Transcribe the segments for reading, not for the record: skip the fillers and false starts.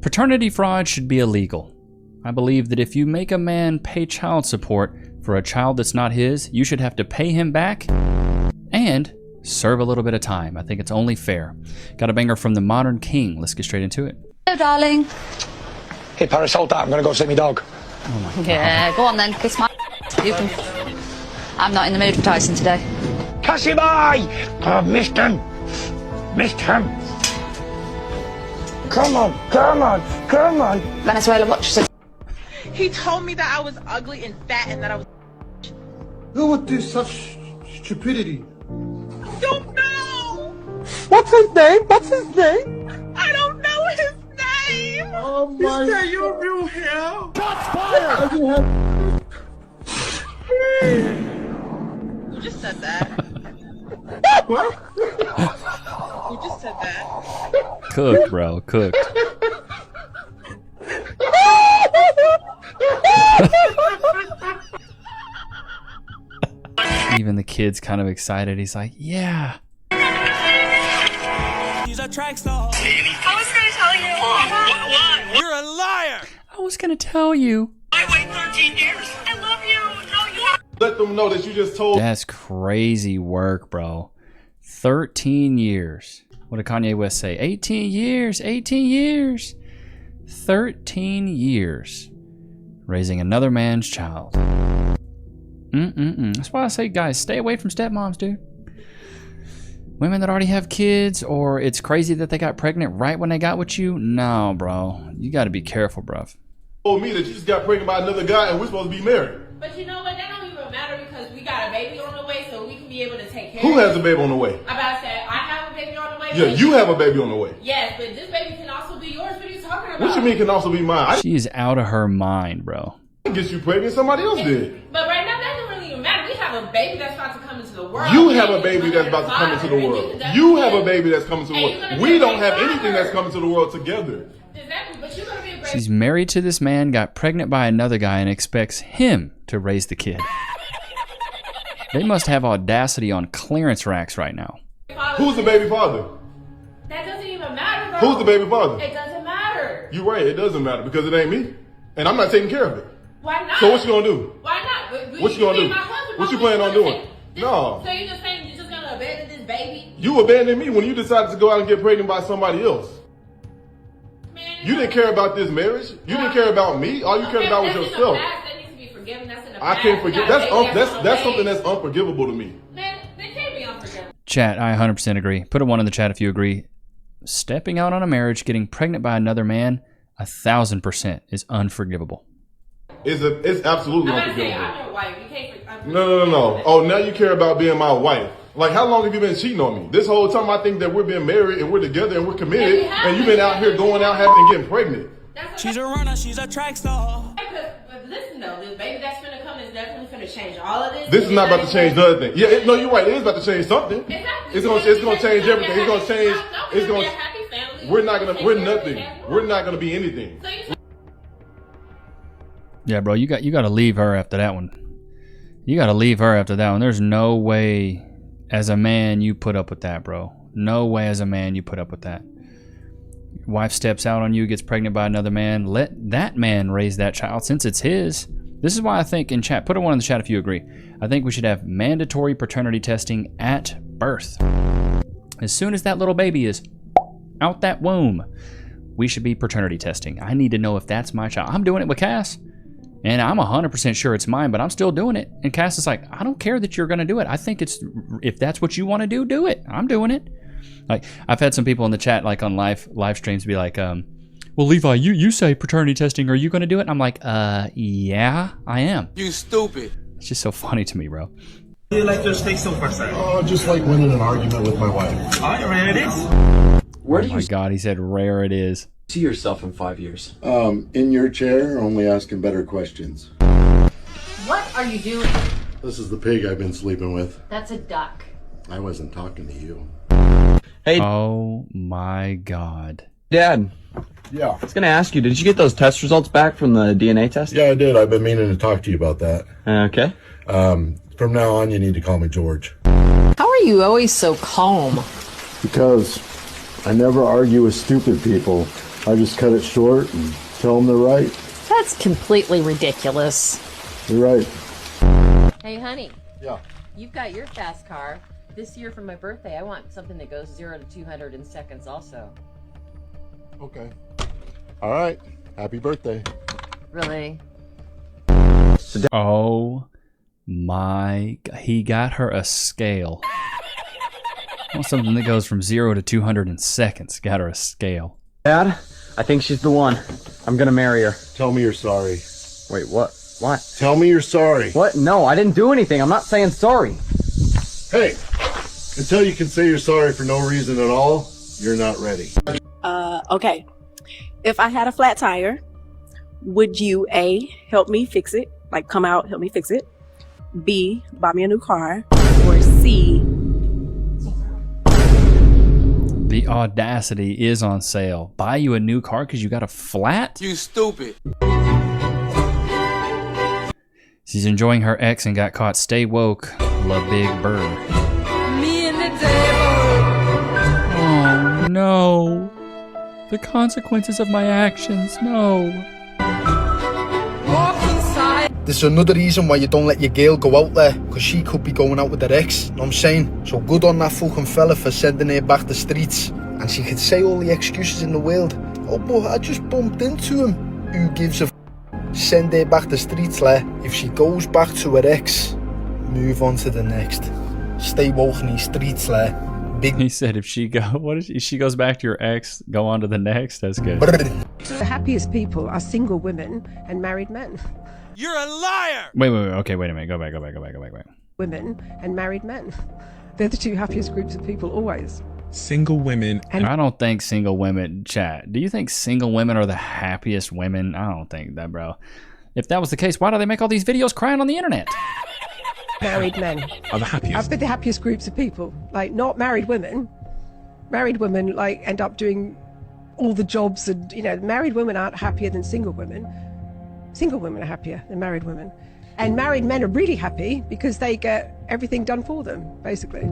Paternity fraud should be illegal. I believe that if you make a man pay child support for a child that's not his, you should have to pay him back and serve a little bit of time. I think it's only fair. Got a banger from the Modern King. Let's get straight into it. Hello, darling. Hey, Paris, hold that. I'm going to go see my dog. Oh my God. Yeah, go on then. Kiss my... You can... I'm not in the mood for Tyson today. Cassie, bye! Oh, missed him. Missed him. Come on, come on, come on. Venezuela, watch it. He told me that I was ugly and fat and that I was... Who would do such stupidity? I don't know! What's his name? What's his name? I don't know his name! Oh my... Is that your real hair? Shots fired! Who just said that? What? Who just said that? Cooked, bro. Cooked. Even the kid's kind of excited. He's like, yeah. She's a track star. I was gonna tell you. What? You're a liar. I was going to tell you. I wait 13 years. I love you. No, you. Let them know that you just told. That's crazy work, bro. 13 years. What did Kanye West say? 18 years. 18 years. 13 years. Raising another man's child. That's why I say, guys, stay away from stepmoms, dude. Women that already have kids, or it's crazy that they got pregnant right when they got with you. No, bro. You got to be careful, bro. Told me that you just got pregnant by another guy and we're supposed to be married. But you know what? That don't even matter because we got a baby on the way, so we can be able to take care Who of it. has a baby on the way? I'm about to say, I have a baby on the way. Yeah, you have a baby on the way. Yes, but this baby can also be yours. What are you talking about? What you mean can also be mine? I She is out of her mind, bro. didn't get you pregnant, somebody else did. But right now, that don't really even matter. We have a baby that's about to come into the world. You have a baby that's about to come into the world. You have a baby that's coming to the world. We don't have anything that's coming to the world together. Exactly, but you're going to be a great... She's married to this man, got pregnant by another guy, and expects him to raise the kid. They must have audacity on clearance racks right now. Who's the baby father? That doesn't even matter, bro. Who's the baby father? It doesn't matter. You're right, it doesn't matter because it ain't me. And I'm not taking care of it. Why not? So what you gonna do? Why not? What you gonna do? My husband, What you planning on doing? No. So you're just saying you're just going to abandon this baby? You abandoned me when you decided to go out and get pregnant by somebody else. Man, You didn't care about this marriage. You didn't care about me. All you cared about was that's in the yourself. past. That needs to be forgiven. That's in the I past. can't forget. You got a baby That's on something the way. that's unforgivable to me. Man, they can't be unforgivable. Chat, I 100% agree. Put a 1 in the chat if you agree. Stepping out on a marriage, getting pregnant by another man, 1,000% is unforgivable. It's absolutely I'm not saying unforgivable. I'm your wife. You can't. No. Oh, now you care about being my wife. Like, how long have you been cheating on me? This whole time I think that we're being married and we're together and we're committed, and you've been out here going out having and getting pregnant. She's a runner. She's a track star. But listen though, this baby that's finna come is definitely finna change all of this. This is not about to change nothing. Yeah, no, you're right. It is about to change something. Exactly. It's gonna change everything. It's gonna change. It's gonna. Happy family. We're nothing. We're not gonna be anything. So you Yeah, bro, you got to leave her after that one. You got to leave her after that one. There's no way as a man you put up with that, bro. No way as a man you put up with that. Your wife steps out on you, gets pregnant by another man. Let that man raise that child since it's his. This is why I think in chat, put a 1 in the chat if you agree. I think we should have mandatory paternity testing at birth. As soon as that little baby is out that womb, we should be paternity testing. I need to know if that's my child. I'm doing it with Cass. And I'm 100% sure it's mine, but I'm still doing it. And Cass is like, I don't care that you're going to do it. I think if that's what you want to do it. I'm doing it. Like, I've had some people in the chat, like on live streams, be like, well, Levi, you say paternity testing. Are you going to do it? And I'm like, yeah, I am. You stupid. It's just so funny to me, bro. Do you like your steak so far, sir? Oh, just like winning an argument with my wife. All right, there it is. Where Oh my God, he said rare it is. See yourself in 5 years? In your chair, only asking better questions. What are you doing? This is the pig I've been sleeping with. That's a duck. I wasn't talking to you. Hey, Oh my God. Dad. Yeah. I was going to ask you, did you get those test results back from the DNA test? Yeah, I did. I've been meaning to talk to you about that. Okay. From now on, you need to call me George. How are you always so calm? Because I never argue with stupid people. I just cut it short and tell them they're right. That's completely ridiculous. You're right. Hey, honey. Yeah. You've got your fast car. This year for my birthday, I want something that goes 0 to 200 in seconds also. Okay. All right. Happy birthday. Really? Oh my, he got her a scale. I want something that goes from 0 to 200 in seconds. Got her a scale. Dad, I think she's the one. I'm gonna marry her. Tell me you're sorry. Wait, what? What? Tell me you're sorry. What? No, I didn't do anything. I'm not saying sorry. Hey, until you can say you're sorry for no reason at all, you're not ready. Okay. If I had a flat tire, would you A, help me fix it? Like come out, help me fix it? B, buy me a new car? Or C, The audacity is on sale. Buy you a new car because you got a flat? You stupid. She's enjoying her ex and got caught. Stay woke. La Big Bird. Me and the devil. Oh no. The consequences of my actions. No. Walk inside. There's another reason why you don't let your girl go out there, because she could be going out with her ex, know what I'm saying? So good on that fucking fella for sending her back the streets. And she could say all the excuses in the world. Oh, but I just bumped into him. Who gives a f? Send her back the streets, like. If she goes back to her ex, move on to the next. Stay woke in these streets, like. He said if she she goes back to your ex, go on to the next. That's good. The happiest people are single women and married men. You're a liar! Wait. Okay, wait a minute. Go back. Women and married men. They're the two happiest groups of people always. Single women. And I don't think single women, chat. Do you think single women are the happiest women? I don't think that, bro. If that was the case, why do they make all these videos crying on the internet? Married men are the happiest. I've been the happiest groups of people. Like not married women. Married women like end up doing all the jobs, and married women aren't happier than single women. Single women are happier than married women. And married men are really happy because they get everything done for them, basically.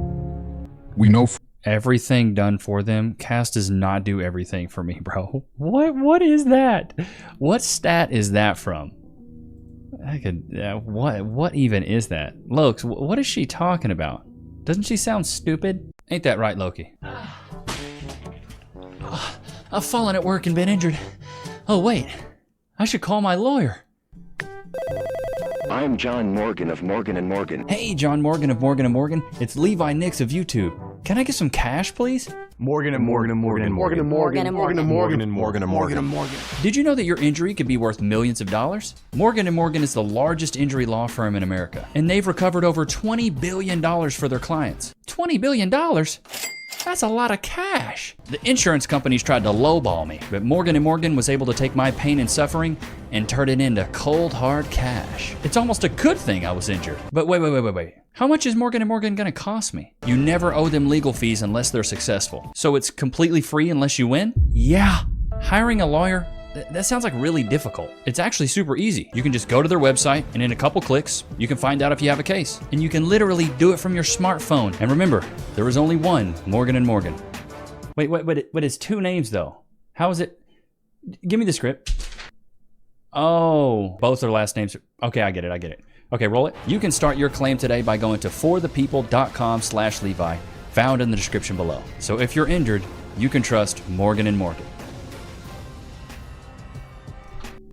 We know everything done for them. Cass does not do everything for me, bro. What is that? What stat is that from? What even is that? Lokes, what is she talking about? Doesn't she sound stupid? Ain't that right, Loki? I've fallen at work and been injured. Oh wait, I should call my lawyer. I'm John Morgan of Morgan & Morgan. Hey, John Morgan of Morgan & Morgan. It's Levi Nichs of YouTube. Can I get some cash, please? Morgan & Morgan & Morgan & Morgan & Morgan & Morgan & Morgan & Morgan & Morgan & Morgan. Did you know that your injury could be worth millions of dollars? Morgan & Morgan is the largest injury law firm in America, and they've recovered over $20 billion for their clients. $20 billion? That's a lot of cash. The insurance companies tried to lowball me, but Morgan & Morgan was able to take my pain and suffering and turn it into cold, hard cash. It's almost a good thing I was injured. But wait. How much is Morgan & Morgan gonna cost me? You never owe them legal fees unless they're successful. So it's completely free unless you win? Yeah. Hiring a lawyer? That sounds like really difficult. It's actually super easy. You can just go to their website, and in a couple clicks, you can find out if you have a case. And you can literally do it from your smartphone. And remember, there is only one Morgan & Morgan. Wait, it's two names though. How is it? Give me the script. Oh, both their last names. Okay, I get it. Okay, roll it. You can start your claim today by going to forthepeople.com/Levi, found in the description below. So if you're injured, you can trust Morgan & Morgan.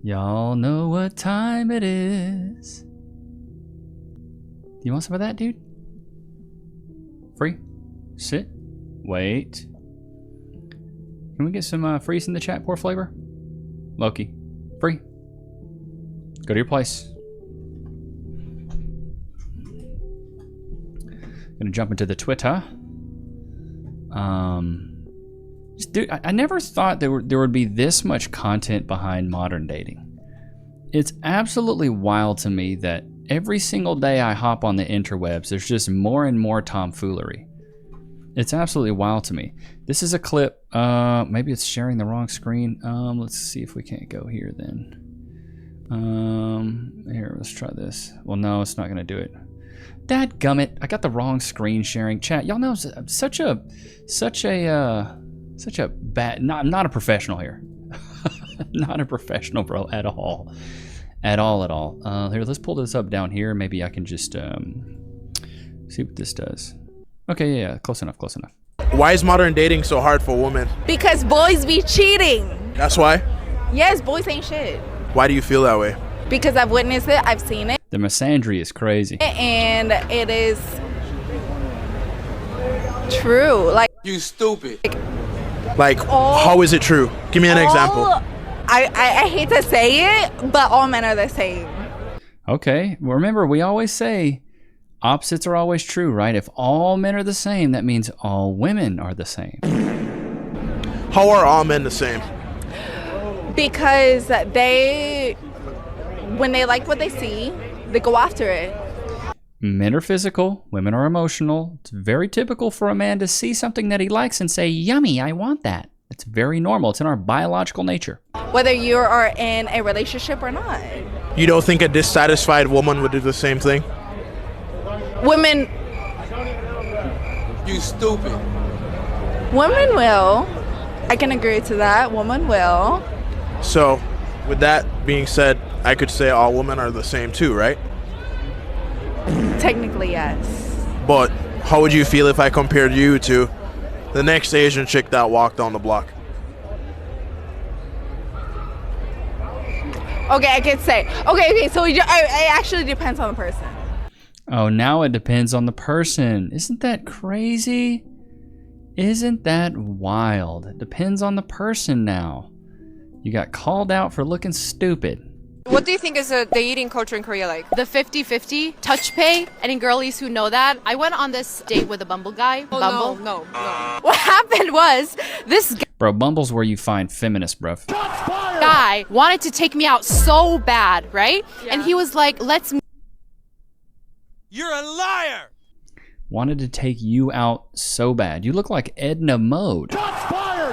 Y'all know what time it is. You want some of that, dude? Free? Sit. Wait. Can we get some freeze in the chat, poor flavor? Loki. Free. Go to your place. Gonna jump into the Twitter. Dude, I never thought there would be this much content behind modern dating. It's absolutely wild to me that every single day I hop on the interwebs, there's just more and more tomfoolery. It's absolutely wild to me. This is a clip. Maybe it's sharing the wrong screen. Let's see if we can't go here then. Here, let's try this. Well, no, it's not gonna do it. Dadgummit, I got the wrong screen sharing. Chat, y'all know such a bad. I'm not a professional here. Not a professional, bro, at all. At all. Here, let's pull this up down here. Maybe I can just see what this does. Okay, yeah, close enough. Why is modern dating so hard for women? Because boys be cheating. That's why? Yes, boys ain't shit. Why do you feel that way? Because I've witnessed it, I've seen it. The misandry is crazy. And it is true. Like, you stupid. Like, how is it true? Give me an example. I hate to say it, but all men are the same. Okay, well, remember, we always say opposites are always true, right? If all men are the same, that means all women are the same. How are all men the same? Because when they like what they see, they go after it. Men are physical, women are emotional. It's very typical for a man to see something that he likes and say, yummy, I want that. It's very normal. It's in our biological nature. Whether you are in a relationship or not. You don't think a dissatisfied woman would do the same thing? Women. You stupid. Women will. I can agree to that. Women will. So, with that being said, I could say all women are the same too, right? Technically, yes. But how would you feel if I compared you to the next Asian chick that walked on the block? Okay, I could say. Okay, so it actually depends on the person. Oh, now it depends on the person. Isn't that crazy? Isn't that wild? It depends on the person now. You got called out for looking stupid. What do you think is the dating culture in Korea like? The 50-50, touch pay, any girlies who know that. I went on this date with a Bumble guy. Oh, No. What happened was, this Bro, Bumble's where you find feminists, bro. guy wanted to take me out so bad, right? Yeah. And he was like, let's... You're a liar! Wanted to take you out so bad. You look like Edna Mode.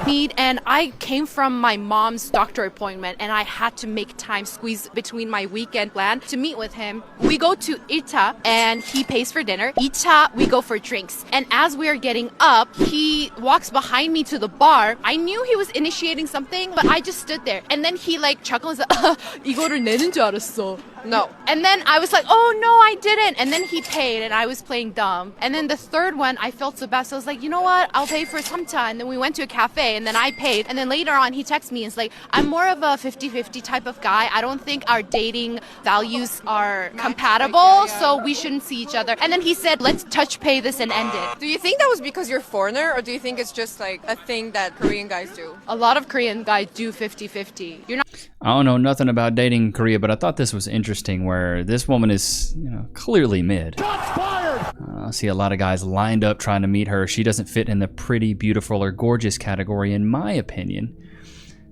Meet, and I came from my mom's doctor appointment and I had to make time squeeze between my weekend plan to meet with him. We go to Ita and he pays for dinner. Ita, we go for drinks. And as we are getting up, he walks behind me to the bar. I knew he was initiating something, but I just stood there. And then he like chuckles, 이거를 내는 줄 알았어. No. And then I was like, oh no, I didn't. And then he paid and I was playing dumb. And then the third one, I felt so bad. So I was like, you know what? I'll pay for samta. And then we went to a cafe and then I paid. And then later on, he texted me and it's like, I'm more of a 50-50 type of guy. I don't think our dating values are compatible, so we shouldn't see each other. And then he said, let's touch pay this and end it. Do you think that was because you're foreigner, or do you think it's just like a thing that Korean guys do? A lot of Korean guys do 50-50. You're not... I don't know nothing about dating in Korea, but I thought this was interesting where this woman is, clearly mid. I see a lot of guys lined up trying to meet her. She doesn't fit in the pretty, beautiful, or gorgeous category, in my opinion.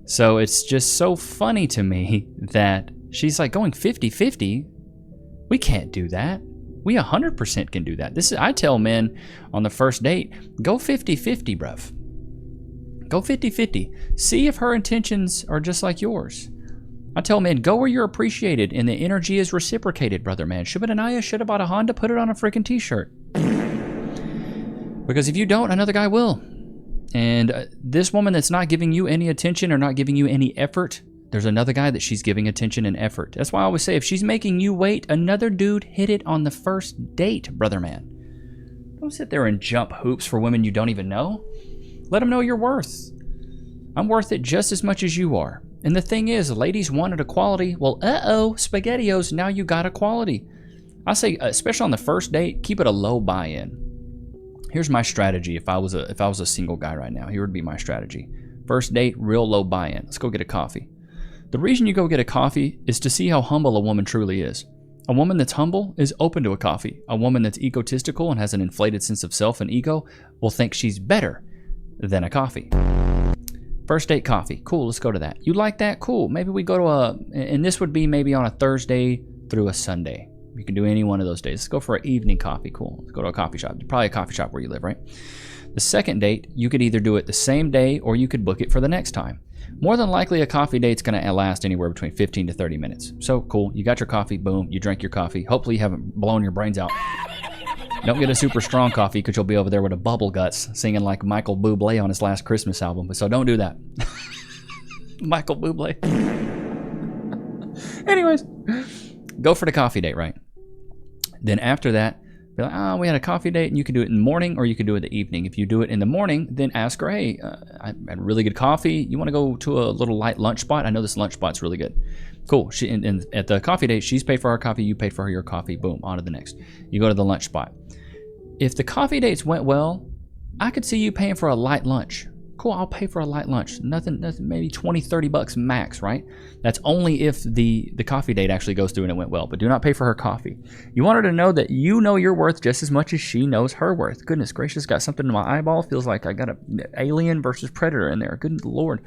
So it's just so funny to me that she's like going 50-50. We can't do that. We 100% can do that. I tell men on the first date, go 50-50, bruv. Go 50-50. See if her intentions are just like yours. I tell men, go where you're appreciated and the energy is reciprocated, brother man. Shubhadanaya should have bought a Honda, put it on a freaking t-shirt. Because if you don't, another guy will. And this woman that's not giving you any attention or not giving you any effort, there's another guy that she's giving attention and effort. That's why I always say, if she's making you wait, another dude hit it on the first date, brother man. Don't sit there and jump hoops for women you don't even know. Let them know your worth. I'm worth it just as much as you are. And the thing is, ladies wanted equality. Well, SpaghettiOs, now you got equality. I say, especially on the first date, keep it a low buy-in. Here's my strategy if I was a single guy right now. Here would be my strategy. First date, real low buy-in. Let's go get a coffee. The reason you go get a coffee is to see how humble a woman truly is. A woman that's humble is open to a coffee. A woman that's egotistical and has an inflated sense of self and ego will think she's better than a coffee. First date coffee. Cool, let's go to that. You like that? Cool. Maybe we go to and this would be maybe on a Thursday through a Sunday. You can do any one of those days. Let's go for an evening coffee. Cool. Let's go to a coffee shop. Probably a coffee shop where you live, right? The second date, you could either do it the same day or you could book it for the next time. More than likely, a coffee date's going to last anywhere between 15 to 30 minutes. So, cool. You got your coffee. Boom. You drank your coffee. Hopefully, you haven't blown your brains out. Don't get a super strong coffee because you'll be over there with a bubble guts singing like Michael Bublé on his last Christmas album. So don't do that. Michael Bublé. Anyways, go for the coffee date, right? Then after that, be like, we had a coffee date, and you can do it in the morning or you can do it in the evening. If you do it in the morning, then ask her, hey, I had really good coffee. You want to go to a little light lunch spot? I know this lunch spot's really good. Cool. And at the coffee date, she's paid for her coffee, you paid for her your coffee. Boom, on to the next. You go to the lunch spot. If the coffee dates went well, I could see you paying for a light lunch. Cool, I'll pay for a light lunch. Nothing, maybe 20, 30 bucks max, right? That's only if the coffee date actually goes through and it went well, but do not pay for her coffee. You want her to know that you know your worth just as much as she knows her worth. Goodness gracious, got something in my eyeball. Feels like I got an Alien versus Predator in there. Good Lord.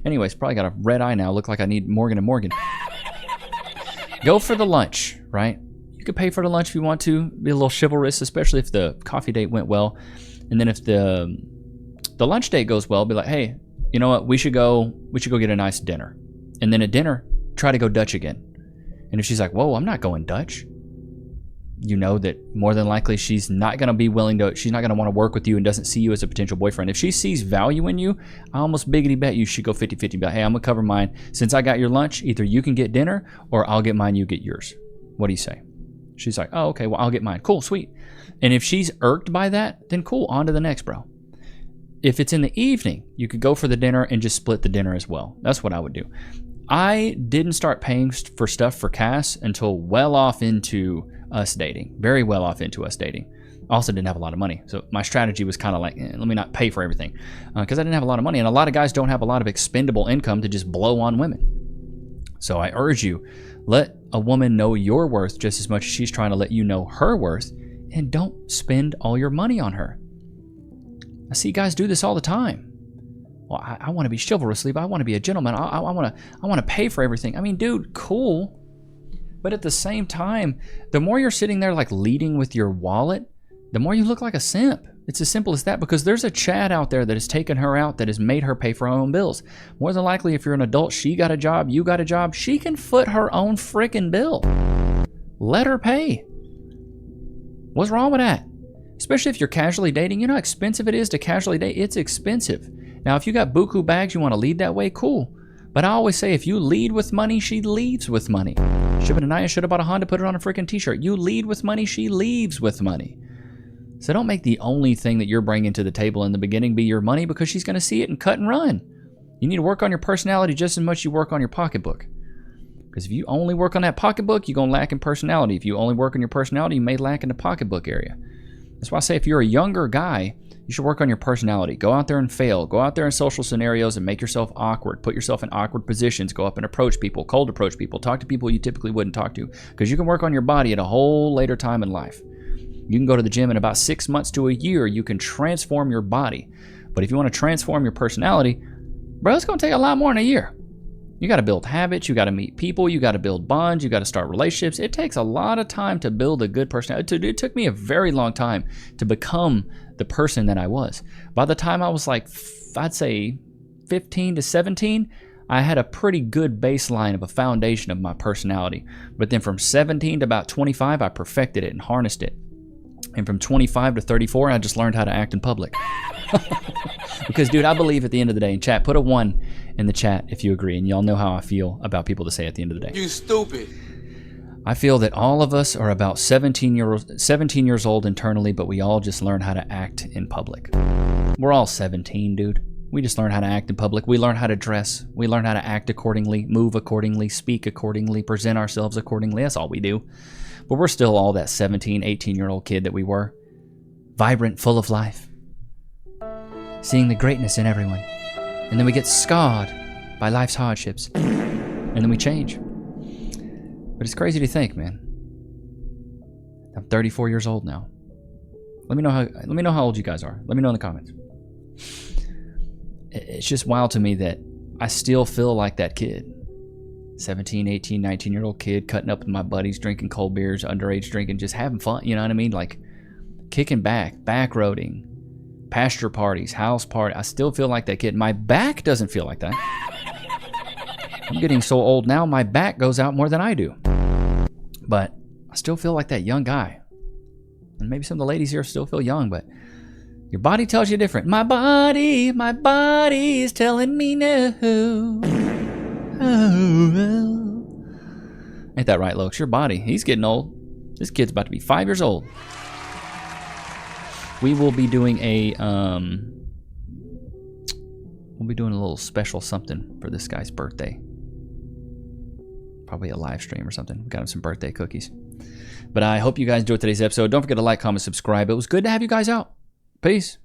Anyways, probably got a red eye now. Look like I need Morgan & Morgan. Go for the lunch, right? You could pay for the lunch if you want to. Be a little chivalrous, especially if the coffee date went well. And then if the lunch date goes well, be like, hey, you know what? We should go get a nice dinner. And then at dinner, try to go Dutch again. And if she's like, whoa, I'm not going Dutch. You know that more than likely she's not going to be willing to, she's not going to want to work with you and doesn't see you as a potential boyfriend. If she sees value in you, I almost biggity bet you should go 50-50. Be like, hey, I'm going to cover mine. Since I got your lunch, either you can get dinner or I'll get mine, you get yours. What do you say? She's like, oh, okay, well, I'll get mine. Cool, sweet. And if she's irked by that, then cool, on to the next, bro. If it's in the evening, you could go for the dinner and just split the dinner as well. That's what I would do. I didn't start paying for stuff for Cass until well off into us dating. Very well off into us dating. Also didn't have a lot of money. So my strategy was kind of like, let me not pay for everything. Because I didn't have a lot of money. And a lot of guys don't have a lot of expendable income to just blow on women. So I urge you, let a woman know your worth just as much as she's trying to let you know her worth. And don't spend all your money on her. I see guys do this all the time. Well, I want to be chivalrous, Levi. I want to be a gentleman. I want to pay for everything. I mean, dude, cool. But at the same time, the more you're sitting there like leading with your wallet, the more you look like a simp. It's as simple as that, because there's a Chad out there that has taken her out, that has made her pay for her own bills. More than likely, if you're an adult, she got a job, you got a job, she can foot her own freaking bill. Let her pay. What's wrong with that? Especially if you're casually dating. You know how expensive it is to casually date? It's expensive. Now, if you got buku bags, you want to lead that way, cool. But I always say, if you lead with money, she leaves with money. Shiba Anaya should have bought a Honda, put it on a freaking t-shirt. You lead with money, she leaves with money. So don't make the only thing that you're bringing to the table in the beginning be your money, because she's going to see it and cut and run. You need to work on your personality just as much as you work on your pocketbook. Because if you only work on that pocketbook, you're going to lack in personality. If you only work on your personality, you may lack in the pocketbook area. That's why I say, if you're a younger guy, you should work on your personality. Go out there and fail. Go out there in social scenarios and make yourself awkward. Put yourself in awkward positions. Go up and approach people, cold approach people. Talk to people you typically wouldn't talk to. Because you can work on your body at a whole later time in life. You can go to the gym in about 6 months to a year. You can transform your body. But if you want to transform your personality, bro, it's going to take a lot more than a year. You got to build habits. You got to meet people. You got to build bonds. You got to start relationships. It takes a lot of time to build a good personality. It took me a very long time to become the person that I was. By the time I was like, I'd say 15 to 17, I had a pretty good baseline of a foundation of my personality. But then from 17 to about 25, I perfected it and harnessed it. And from 25 to 34, I just learned how to act in public. Because, dude, I believe at the end of the day, in chat, put a 1 in the chat if you agree, and y'all know how I feel about people that say at the end of the day. You stupid. I feel that all of us are about 17 years old internally, but we all just learn how to act in public. We're all 17, dude. We just learn how to act in public. We learn how to dress. We learn how to act accordingly, move accordingly, speak accordingly, present ourselves accordingly. That's all we do. But we're still all that 17, 18-year-old kid that we were. Vibrant, full of life. Seeing the greatness in everyone. And then we get scarred by life's hardships. And then we change. But it's crazy to think, man. I'm 34 years old now. Let me know how old you guys are. Let me know in the comments. It's just wild to me that I still feel like that kid. 17, 18, 19-year-old kid cutting up with my buddies, drinking cold beers, underage drinking, just having fun, you know what I mean? Like kicking back roading, pasture parties, house party. I still feel like that kid. My back doesn't feel like that. I'm getting so old now, my back goes out more than I do. But I still feel like that young guy. And maybe some of the ladies here still feel young, but your body tells you different. My body is telling me no. Ain't that right, Lokes? Your body, he's getting old. This kid's about to be 5 years old. We will be doing a little special something for this guy's birthday. Probably a live stream or something. We got him some birthday cookies. But I hope you guys enjoyed today's episode. Don't forget to like, comment, subscribe. It was good to have you guys out. Peace.